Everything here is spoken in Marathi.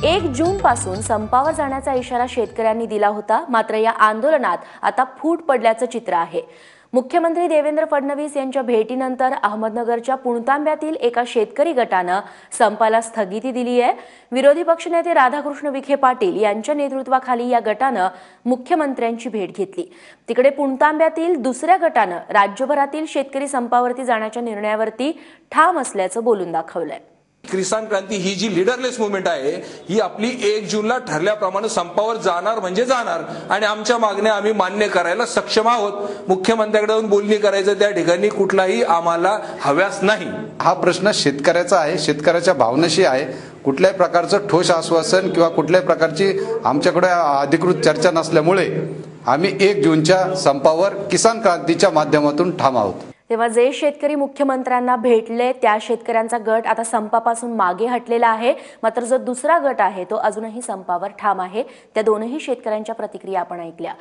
1 जून पासून संपावर जाण्याचा इशारा शेतकऱ्यांनी दिला होता, मात्र या आंदोलनात आता फूट पडल्याचं चित्र आहे। मुख्यमंत्री देवेंद्र फडणवीस यांच्या भेटीनंतर अहमदनगरच्या पुणतांब्यातील एका शेतकरी गटानं संपाला स्थगिती दिली आहे। विरोधी पक्षनेते राधाकृष्ण विखे पाटील यांच्या नेतृत्वाखाली या गटानं मुख्यमंत्र्यांची भेट घेतली। तिकडे पुणतांब्यातील दुसऱ्या गटानं राज्यभरातील शेतकरी संपावरती जाण्याच्या निर्णयावरती ठाम असल्याचं बोलून दाखवलंय। किसान क्रांती ही जी लीडरलेस मूवमेंट आहे ही आपली 1 जूनला ठरल्याप्रमाणे संपावर जाणार म्हणजे जाणार आणि आमच्या मागण्या आम्ही मान्य करायला सक्षम आहोत। मुख्यमंत्र्यांकडे जाऊन बोलणी करायचं त्या ठिकाणी कुठलाही आम्हाला हव्यास नाही। हा प्रश्न शेतकऱ्याचा आहे, शेतकऱ्याच्या भावनेशी आहे। कुठल्याही प्रकारचं ठोस आश्वासन किंवा कुठल्याही प्रकारची आमच्याकडे अधिकृत चर्चा नसल्यामुळे आम्ही 1 जूनच्या संपावर किसान क्रांतीच्या माध्यमातून ठाम आहोत। तेव्हा जे शेतकरी मुख्यमंत्र्यांना भेटले त्या शेतकऱ्यांचा गट आता संपापासून मागे हटलेला आहे, मात्र जो दुसरा गट आहे तो अजूनही संपावर ठाम आहे। त्या दोनही शेतकऱ्यांच्या प्रतिक्रिया आपण ऐकल्या।